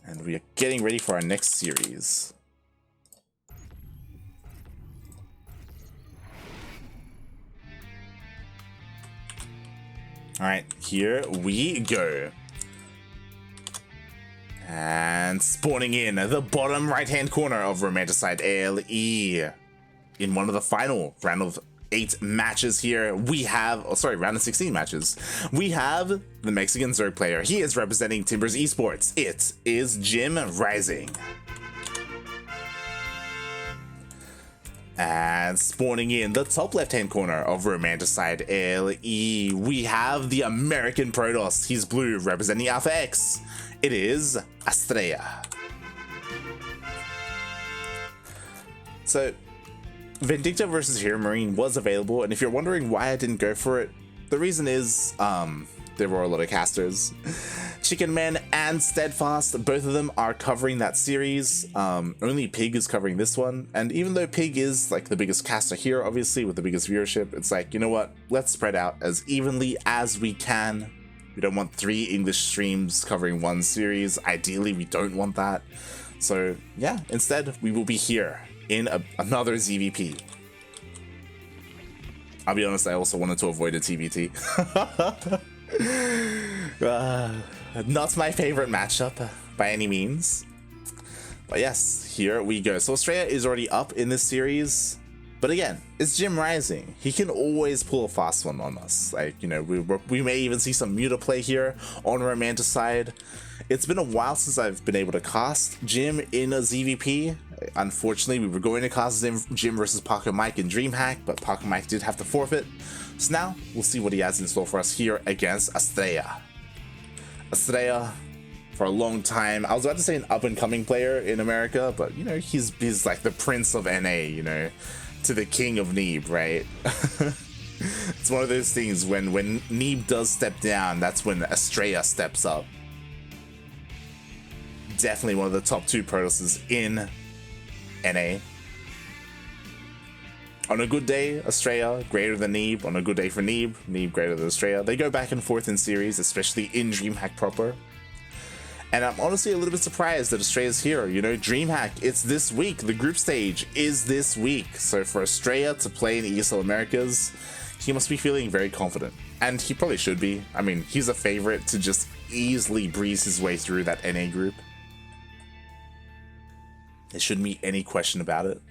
And we are getting ready for our next series. Alright, here we go. And spawning in the bottom right-hand corner of Romanticide ALE. In one of the final round of 8 matches here, we have, round of 16 matches. We have the Mexican Zerg player. He is representing Timbers Esports. It is JimRising. And spawning in the top left-hand corner of Romanticide ALE, we have the American Protoss. He's blue, representing Alpha X. It is Astrea. So, Vindicta versus Hero Marine was available, and if you're wondering why I didn't go for it, the reason is, there were a lot of casters. Chicken Man and Steadfast, both of them are covering that series. Only Pig is covering this one, and even though Pig is like the biggest caster here, obviously with the biggest viewership, it's like, you know what, let's spread out as evenly as we can. We don't want 3 English streams covering one series. Ideally, we don't want that. So yeah, instead we will be here in another ZVP. I'll be honest, I also wanted to avoid a TBT. Not my favorite matchup by any means. But yes, here we go. So Astrea is already up in this series. But again, it's JimRising. He can always pull a fast one on us. Like, you know, we may even see some Muta play here on Romanticide. It's been a while since I've been able to cast Jim in a ZVP. Unfortunately, we were going to cast Jim versus Paco Mike in DreamHack, but Paco Mike did have to forfeit. So now, we'll see what he has in store for us here against Astrea. Astrea, for a long time, I was about to say an up-and-coming player in America, but, you know, he's like the prince of NA, you know, to the king of Neeb, right? It's one of those things, when Neeb does step down, that's when Astrea steps up. Definitely one of the top 2 Protosses in NA. On a good day, Astrea greater than Neeb. On a good day for Neeb, Neeb greater than Astrea. They go back and forth in series, especially in DreamHack proper. And I'm honestly a little bit surprised that Astrea's here. You know, DreamHack, it's this week. The group stage is this week. So for Astrea to play in ESL Americas, he must be feeling very confident. And he probably should be. I mean, he's a favorite to just easily breeze his way through that NA group. There shouldn't be any question about it.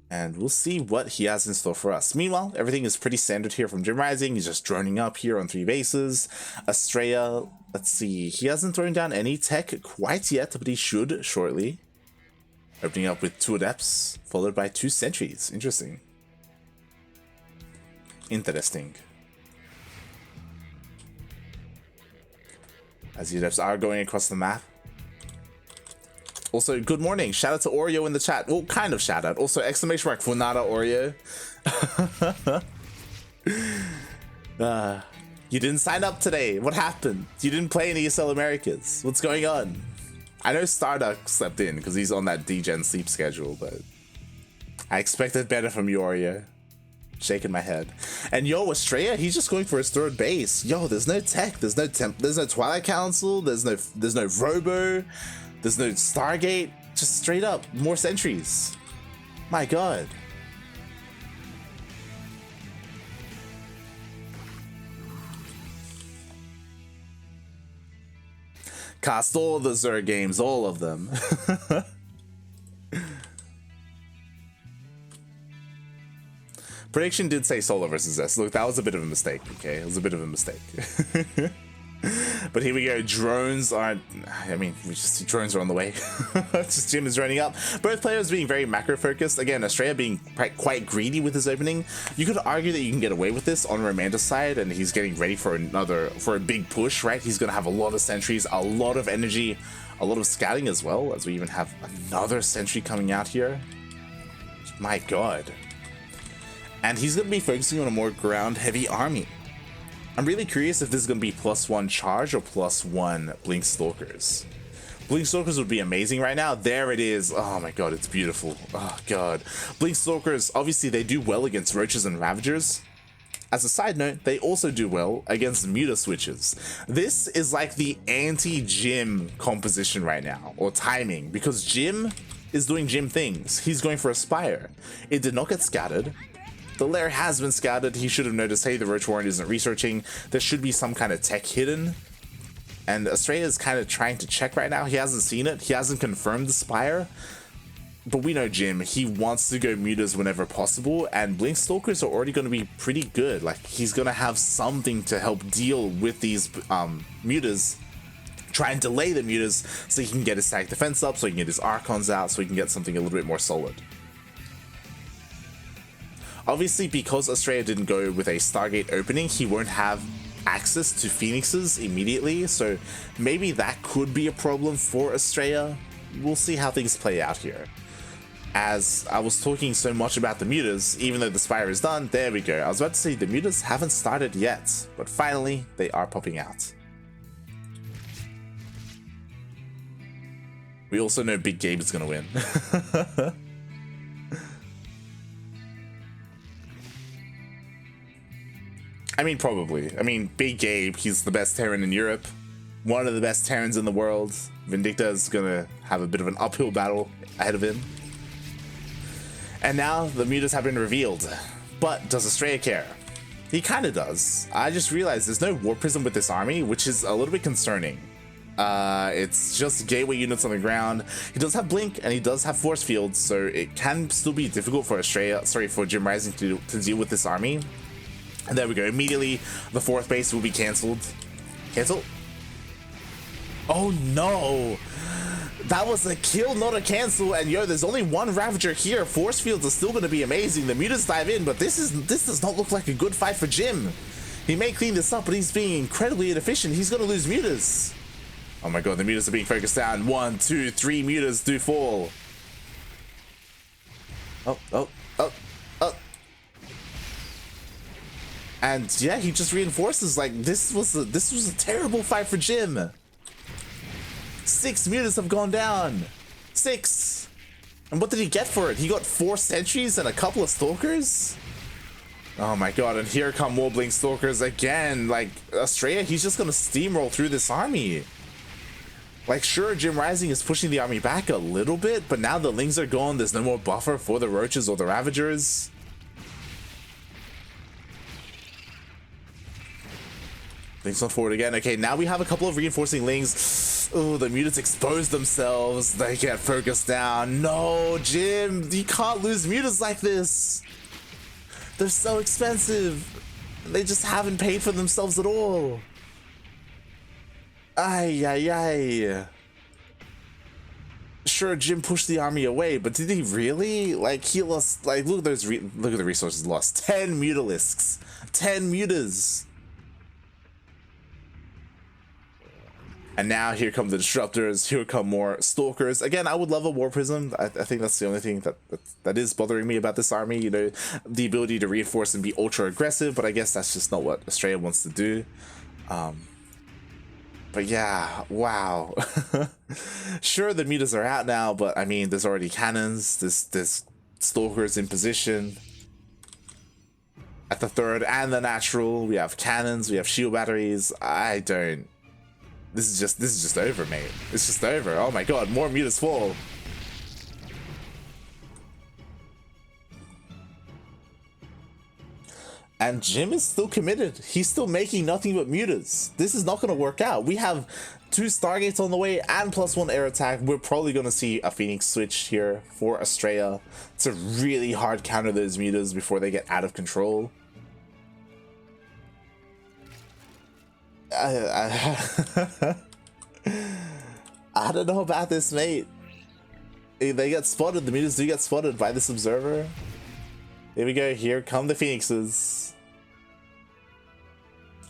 And we'll see what he has in store for us. Meanwhile, everything is pretty standard here from JimRising. He's just droning up here on 3 bases. Astrea, let's see. He hasn't thrown down any tech quite yet, but he should shortly. Opening up with 2 Adepts, followed by 2 Sentries. Interesting. Interesting. As the Adepts are going across the map. Also, good morning. Shout out to Oreo in the chat. Well, kind of shout out. Also, exclamation mark Funada Oreo. You didn't sign up today. What happened? You didn't play in ESL Americas. What's going on? I know Starduck slept in because he's on that DGen sleep schedule, but I expected better from you, Oreo. Shaking my head. And yo, Astrea, he's just going for his 3rd base. Yo, there's no tech. There's no Twilight Council. There's no Robo. There's no Stargate, just straight up, more sentries. My god. Cast all the Zerg games, all of them. Prediction did say Solo versus S. Look, that was a bit of a mistake, okay? It was a bit of a mistake. But here we go. Drones aren't. I mean, we just see drones are on the way. Just Jim is running up. Both players being very macro focused. Again, Astrea being quite greedy with his opening. You could argue that you can get away with this on Romanticide, and he's getting ready for a big push, right? He's gonna have a lot of sentries, a lot of energy, a lot of scouting as well, as we even have another sentry coming out here. My god. And he's gonna be focusing on a more ground-heavy army. I'm really curious if this is going to be +1 charge or +1 Blink Stalkers. Blink Stalkers would be amazing right now. There it is. Oh my god, it's beautiful. Oh god. Blink Stalkers, obviously they do well against Roaches and Ravagers. As a side note, they also do well against Muta switches. This is like the anti-Jim composition right now, or timing, because Jim is doing Jim things. He's going for a Spire. It did not get scattered. The lair has been scattered. He should have noticed, hey, the Roach Warren isn't researching. There should be some kind of tech hidden. And Astrea is kind of trying to check right now. He hasn't seen it. He hasn't confirmed the Spire. But we know Jim, he wants to go mutas whenever possible, and Blink Stalkers are already going to be pretty good. Like, he's going to have something to help deal with these mutas, try and delay the mutas so he can get his static defense up, so he can get his Archons out, so he can get something a little bit more solid. Obviously, because Astrea didn't go with a Stargate opening, he won't have access to Phoenixes immediately, so maybe that could be a problem for Astrea. We'll see how things play out here. As I was talking so much about the mutas, even though the Spire is done, there we go. I was about to say the mutas haven't started yet, but finally they are popping out. We also know Big Gabe is gonna win. I mean, probably. I mean, Big Gabe, he's the best Terran in Europe. One of the best Terrans in the world. Vindicta is gonna have a bit of an uphill battle ahead of him. And now the mutas have been revealed. But does Astrea care? He kinda does. I just realized there's no Warp Prism with this army, which is a little bit concerning. It's just gateway units on the ground. He does have Blink and he does have Force Fields, so it can still be difficult for JimRising to deal with this army. And there we go. Immediately, the 4th base will be cancelled. Cancel? Oh no! That was a kill, not a cancel, and yo, there's only one Ravager here. Force Fields are still going to be amazing. The mutas dive in, but this does not look like a good fight for Jim. He may clean this up, but he's being incredibly inefficient. He's going to lose mutas. Oh my god, the mutas are being focused down. 1, 2, 3 mutas do fall. Oh. And yeah, he just reinforces, like, this was a terrible fight for Jim. 6 mutas have gone down. 6. And what did he get for it? He got 4 sentries and a couple of stalkers? Oh my god, and here come more Blink Stalkers again. Like, Astrea, he's just gonna steamroll through this army. Like, sure, JimRising is pushing the army back a little bit, but now the Lings are gone. There's no more buffer for the Roaches or the Ravagers. Lings on forward again. Okay, now we have a couple of reinforcing Lings. Oh, the mutas expose themselves. They get focused down. No, Jim, you can't lose mutas like this. They're so expensive. They just haven't paid for themselves at all. Ay. Sure, Jim pushed the army away, but did he really? Like, he lost, like, look at the resources lost. 10 mutalisks. 10 mutas. And now here come the disruptors, here come more stalkers. Again, I would love a War Prism. I think that's the only thing that is bothering me about this army, you know, the ability to reinforce and be ultra aggressive, but I guess that's just not what Astrea wants to do. But yeah, wow. Sure, the mutas are out now, but I mean, there's already cannons, there's stalkers in position. At the 3rd and the natural, we have cannons, we have shield batteries. This is just over, mate. It's just over. Oh my god, more mutas fall. And Jim is still committed. He's still making nothing but mutas. This is not going to work out. We have 2 Stargates on the way and +1 air attack. We're probably going to see a Phoenix switch here for Astrea to really hard counter those mutas before they get out of control. I don't know about this, mate. They get spotted. The mutas do get spotted by this observer. Here we go. Here come the Phoenixes.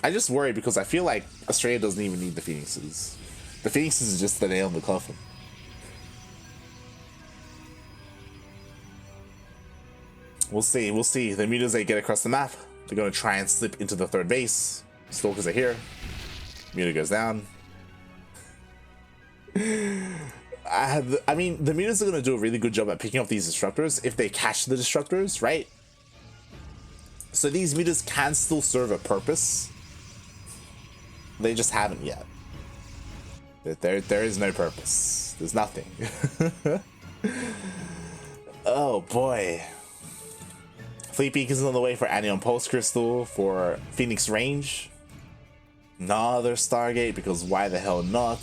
I just worry because I feel like Astrea doesn't even need the Phoenixes. The Phoenixes is just the nail in the coffin. We'll see. We'll see. The mutas, they get across the map. They're going to try and slip into the 3rd base. Stalkers are here. Muta goes down. I mean, the mutas are going to do a really good job at picking up these disruptors if they catch the disruptors, right? So these meters can still serve a purpose. They just haven't yet. There is no purpose. There's nothing. Oh boy. Fleet Peak is on the way for Anion Pulse Crystal for Phoenix Range. Another Stargate, because why the hell not?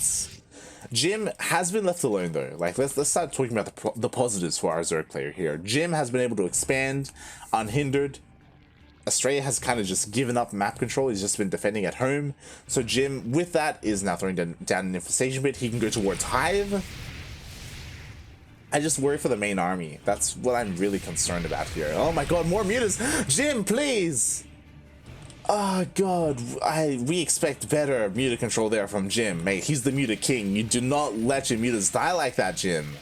Jim has been left alone though. Like, let's start talking about the positives for our Zerg player here. Jim has been able to expand unhindered. Astrea has kind of just given up map control. He's just been defending at home. So Jim, with that, is now throwing down an infestation bit. He can go towards Hive. I just worry for the main army. That's what I'm really concerned about here. Oh my god, more mutas! Jim, please! Oh god, we expect better muta control there from Jim, mate. He's the muta king. You do not let your mutas die like that, Jim.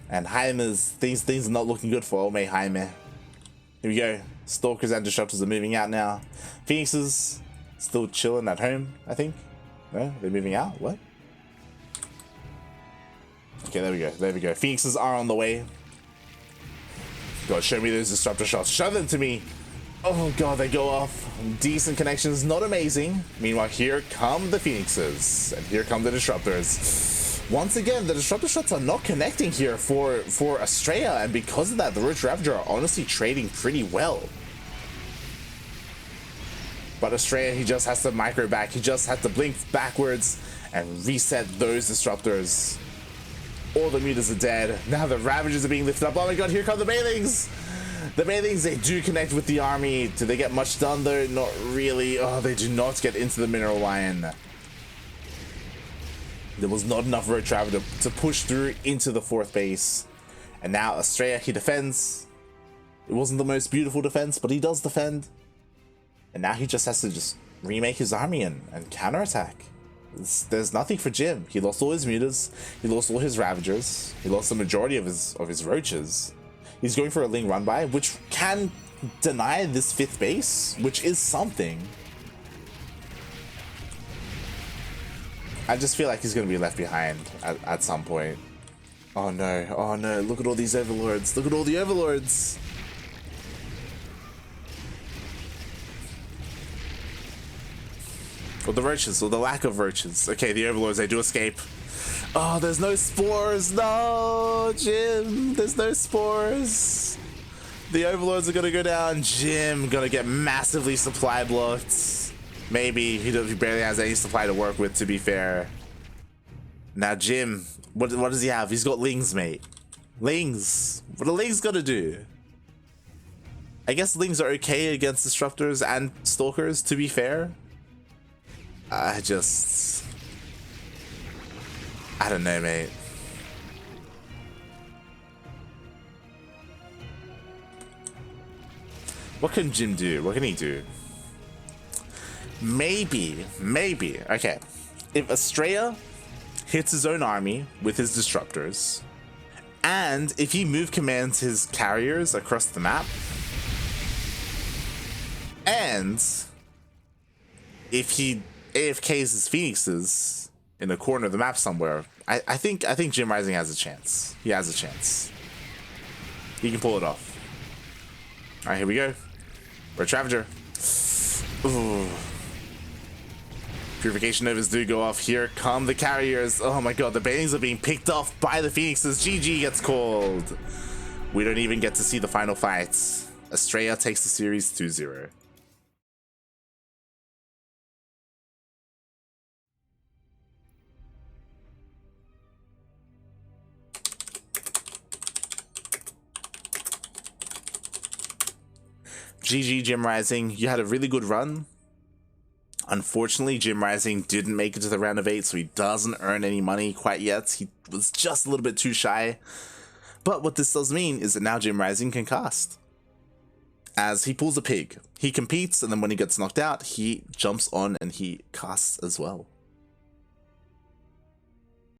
And Jaime's things are not looking good for old mate Jaime. Here we go. Stalkers and Disruptors are moving out now. Phoenixes still chilling at home, I think. No, they're moving out. What? Okay, there we go. There we go. Phoenixes are on the way. God, show me those Disruptor shots. Show them to me. Oh god, they go off. Decent connections, not amazing. Meanwhile, here come the Phoenixes. And here come the Disruptors. Once again, the Disruptor shots are not connecting here for Astrea, and because of that, the Roach Ravager are honestly trading pretty well. But Astrea, he just has to micro back. He just has to blink backwards and reset those Disruptors. All the mutas are dead. Now the Ravagers are being lifted up. Oh my god, here come the Banelings! The Banelings, they do connect with the army. Do they get much done though? Not really. Oh, they do not get into the Mineral Line. There was not enough Road Traveler to push through into the 4th base. And now Astrea, he defends. It wasn't the most beautiful defense, but he does defend. And now he just has to just remake his army and counterattack. There's nothing for Jim. He lost all his mutas. He lost all his Ravagers. He lost the majority of his Roaches. He's going for a Ling run by, which can deny this 5th base, which is something. I just feel like he's going to be left behind at some point. Oh no, oh no, look at all these Overlords. Look at all the Overlords. Or the Roaches, or the lack of Roaches. Okay, the Overlords, they do escape. Oh, there's no spores. No, Jim, there's no spores. The Overlords are going to go down. Jim going to get massively supply blocked. Maybe he barely has any supply to work with, to be fair. Now Jim, what does he have? He's got Lings, mate. Lings. What are Lings gonna do? I guess Lings are okay against Disruptors and Stalkers, to be fair. I don't know, mate. What can Jim do? What can he do? Maybe, okay. If Astrea hits his own army with his Disruptors, and if he move commands his carriers across the map, and if he AFKs his Phoenixes in a corner of the map somewhere, I think JimRising has a chance. He has a chance. He can pull it off. Alright, here we go. Roach Ravager. Ooh. Purification Novas do go off. Here come the carriers. Oh my god, the Banelings are being picked off by the Phoenixes. GG gets called. We don't even get to see the final fights. Astrea takes the series 2-0. GG JimRising, you had a really good run. Unfortunately, JimRising didn't make it to the round of 8, so he doesn't earn any money quite yet. He was just a little bit too shy. But what this does mean is that now JimRising can cast. As he pulls a pig. He competes, and then when he gets knocked out, he jumps on and he casts as well.